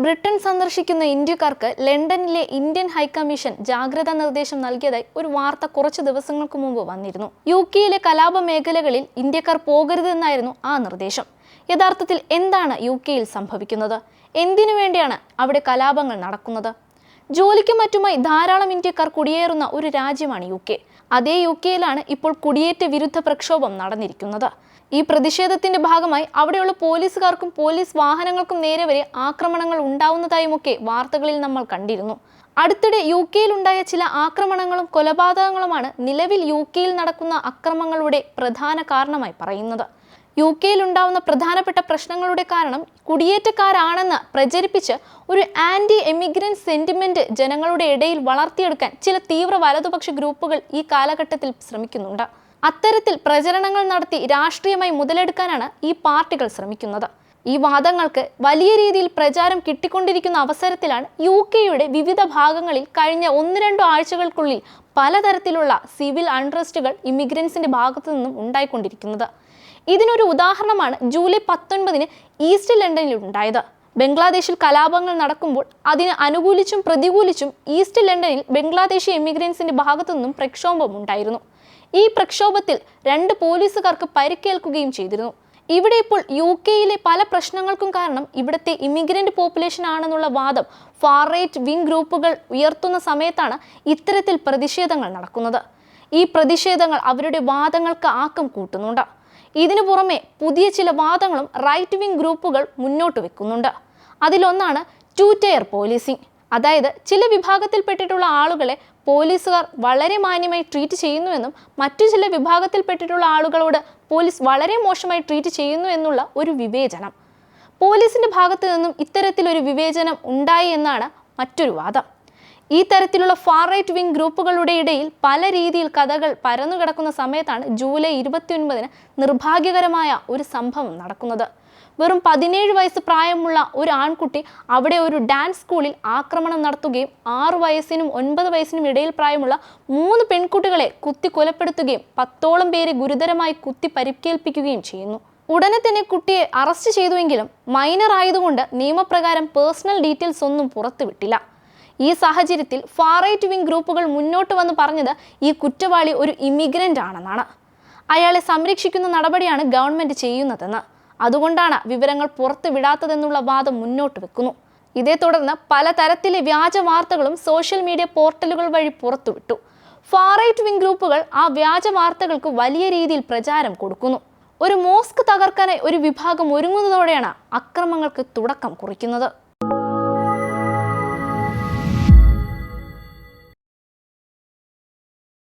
Britain സന്ദർശിക്കുന്ന ഇന്ത്യക്കാർക്ക് ലണ്ടനിലെ ഇന്ത്യൻ ഹൈക്കമ്മീഷൻ ജാഗ്രതാ നിർദ്ദേശം നൽകിയതായി ഒരു വാർത്ത കുറച്ച് ദിവസങ്ങൾക്ക് മുമ്പ് വന്നിരുന്നു. യുകെയിലെ കലാപ മേഖലകളിൽ ഇന്ത്യക്കാർ പോകരുതെന്നായിരുന്നു ആ നിർദ്ദേശം. യഥാർത്ഥത്തിൽ എന്താണ് യുകെയിൽ സംഭവിക്കുന്നത്? എന്തിനു വേണ്ടിയാണ് അവിടെ കലാപങ്ങൾ നടക്കുന്നത്? ജോലിക്കും മറ്റുമായി ധാരാളം ഇന്ത്യക്കാർ കുടിയേറുന്ന ഒരു രാജ്യമാണ് യുകെ. അതേ യുകെയിലാണ് ഇപ്പോൾ കുടിയേറ്റ വിരുദ്ധ പ്രക്ഷോഭം നടന്നിരിക്കുന്നത്. ഈ പ്രതിഷേധത്തിന്റെ ഭാഗമായി അവിടെയുള്ള പോലീസുകാർക്കും പോലീസ് വാഹനങ്ങൾക്കും നേരെ വരെ ആക്രമണങ്ങൾ ഉണ്ടാവുന്നതായുമൊക്കെ വാർത്തകളിൽ നമ്മൾ കണ്ടിരുന്നു. അടുത്തിടെ യുകെയിൽ ഉണ്ടായ ചില ആക്രമണങ്ങളും കൊലപാതകങ്ങളുമാണ് നിലവിൽ യുകെയിൽ നടക്കുന്ന അക്രമങ്ങളുടെ പ്രധാന കാരണമായി പറയുന്നത്. യുകെയിൽ ഉണ്ടാവുന്ന പ്രധാനപ്പെട്ട പ്രശ്നങ്ങളുടെ കാരണം കുടിയേറ്റക്കാരാണെന്ന് പ്രചരിപ്പിച്ച് ഒരു ആന്റി എമിഗ്രന്റ് സെന്റിമെന്റ് ജനങ്ങളുടെ ഇടയിൽ വളർത്തിയെടുക്കാൻ ചില തീവ്ര വലതുപക്ഷ ഗ്രൂപ്പുകൾ ഈ കാലഘട്ടത്തിൽ ശ്രമിക്കുന്നുണ്ട്. അത്തരത്തിൽ പ്രചരണങ്ങൾ നടത്തി രാഷ്ട്രീയമായി മുതലെടുക്കാനാണ് ഈ പാർട്ടികൾ ശ്രമിക്കുന്നത്. ഈ വാദങ്ങൾക്ക് വലിയ രീതിയിൽ പ്രചാരം കിട്ടിക്കൊണ്ടിരിക്കുന്ന അവസരത്തിലാണ് യുകെയുടെ വിവിധ ഭാഗങ്ങളിൽ കഴിഞ്ഞ 1-2 ആഴ്ചകൾക്കുള്ളിൽ പലതരത്തിലുള്ള സിവിൽ അൺറസ്റ്റുകൾ ഇമിഗ്രൻസിന്റെ ഭാഗത്തു നിന്നും ഉണ്ടായിക്കൊണ്ടിരിക്കുന്നത്. ഇതിനൊരു ഉദാഹരണമാണ് ജൂലൈ 19 ഈസ്റ്റ് ലണ്ടനിൽ ഉണ്ടായത്. ബംഗ്ലാദേശിൽ കലാപങ്ങൾ നടക്കുമ്പോൾ അതിനെ അനുകൂലിച്ചും പ്രതികൂലിച്ചും ഈസ്റ്റ് ലണ്ടനിൽ ബംഗ്ലാദേശി ഇമിഗ്രൻസിന്റെ ഭാഗത്തു നിന്നും പ്രക്ഷോഭം ഉണ്ടായിരുന്നു. ഈ പ്രക്ഷോഭത്തിൽ 2 പോലീസുകാർക്ക് പരിക്കേൽക്കുകയും ചെയ്തിരുന്നു. ഇവിടെ ഇപ്പോൾ യുകെയിലെ പല പ്രശ്നങ്ങൾക്കും കാരണം ഇവിടുത്തെ ഇമിഗ്രന്റ് പോപ്പുലേഷൻ ആണെന്നുള്ള വാദം ഫാർ റൈറ്റ് വിങ് ഗ്രൂപ്പുകൾ ഉയർത്തുന്ന സമയത്താണ് ഇത്തരത്തിൽ പ്രതിഷേധങ്ങൾ നടക്കുന്നത്. ഈ പ്രതിഷേധങ്ങൾ അവരുടെ വാദങ്ങൾക്ക് ആക്കം കൂട്ടുന്നുണ്ട്. ഇതിനു പുറമെ പുതിയ ചില വാദങ്ങളും റൈറ്റ് വിങ് ഗ്രൂപ്പുകൾ മുന്നോട്ട് വെക്കുന്നുണ്ട്. അതിലൊന്നാണ് 2 ടയർ പോലീസിംഗ്. അതായത് ചില വിഭാഗത്തിൽപ്പെട്ടിട്ടുള്ള ആളുകളെ പോലീസുകാർ വളരെ മാന്യമായി ട്രീറ്റ് ചെയ്യുന്നുവെന്നും മറ്റു ചില വിഭാഗത്തിൽപ്പെട്ടിട്ടുള്ള ആളുകളോട് പോലീസ് വളരെ മോശമായി ട്രീറ്റ് ചെയ്യുന്നു എന്നുള്ള ഒരു വിവേചനം. പോലീസിന്റെ ഭാഗത്തു നിന്നും ഇത്തരത്തിലൊരു വിവേചനം ഉണ്ടായി എന്നാണ് മറ്റൊരു വാദം. ഈ തരത്തിലുള്ള ഫാർ റൈറ്റ് വിങ് ഗ്രൂപ്പുകളുടെ ഇടയിൽ പല രീതിയിൽ കഥകൾ പരന്നു കിടക്കുന്ന സമയത്താണ് ജൂലൈ 29 നിർഭാഗ്യകരമായ ഒരു സംഭവം നടക്കുന്നത്. വെറും 17 വയസ്സ് പ്രായമുള്ള ഒരു ആൺകുട്ടി അവിടെ ഒരു ഡാൻസ് സ്കൂളിൽ ആക്രമണം നടത്തുകയും 6 വയസ്സിനും 9 വയസ്സിനും ഇടയിൽ പ്രായമുള്ള 3 പെൺകുട്ടികളെ കുത്തി കൊലപ്പെടുത്തുകയും 10ഓളം പേരെ ഗുരുതരമായി കുത്തി പരിക്കേൽപ്പിക്കുകയും ചെയ്യുന്നു. ഉടനെ തന്നെ കുട്ടിയെ അറസ്റ്റ് ചെയ്തുവെങ്കിലും മൈനർ ആയതുകൊണ്ട് നിയമപ്രകാരം പേഴ്സണൽ ഡീറ്റെയിൽസ് ഒന്നും പുറത്തുവിട്ടില്ല. ഈ സാഹചര്യത്തിൽ ഫാർ റൈറ്റ് വിങ് ഗ്രൂപ്പുകൾ മുന്നോട്ട് വന്ന് പറഞ്ഞത് ഈ കുറ്റവാളി ഒരു ഇമിഗ്രന്റ് ആണെന്നാണ്. അയാളെ സംരക്ഷിക്കുന്ന നടപടിയാണ് ഗവൺമെന്റ് ചെയ്യുന്നതെന്ന്. അതുകൊണ്ടാണ് വിവരങ്ങൾ പുറത്തു വിടാത്തതെന്നുള്ള വാദം മുന്നോട്ട് വെക്കുന്നു. ഇതേ തുടർന്ന് പലതരത്തിലെ വ്യാജ വാർത്തകളും സോഷ്യൽ മീഡിയ പോർട്ടലുകൾ വഴി പുറത്തുവിട്ടു. ഫാർ റൈറ്റ് വിങ് ഗ്രൂപ്പുകൾ ആ വ്യാജ വാർത്തകൾക്ക് വലിയ രീതിയിൽ പ്രചാരം കൊടുക്കുന്നു. ഒരു മോസ്ക് തകർക്കാനായി ഒരു വിഭാഗം ഒരുങ്ങുന്നതോടെയാണ് അക്രമങ്ങൾക്ക് തുടക്കം കുറിക്കുന്നത്.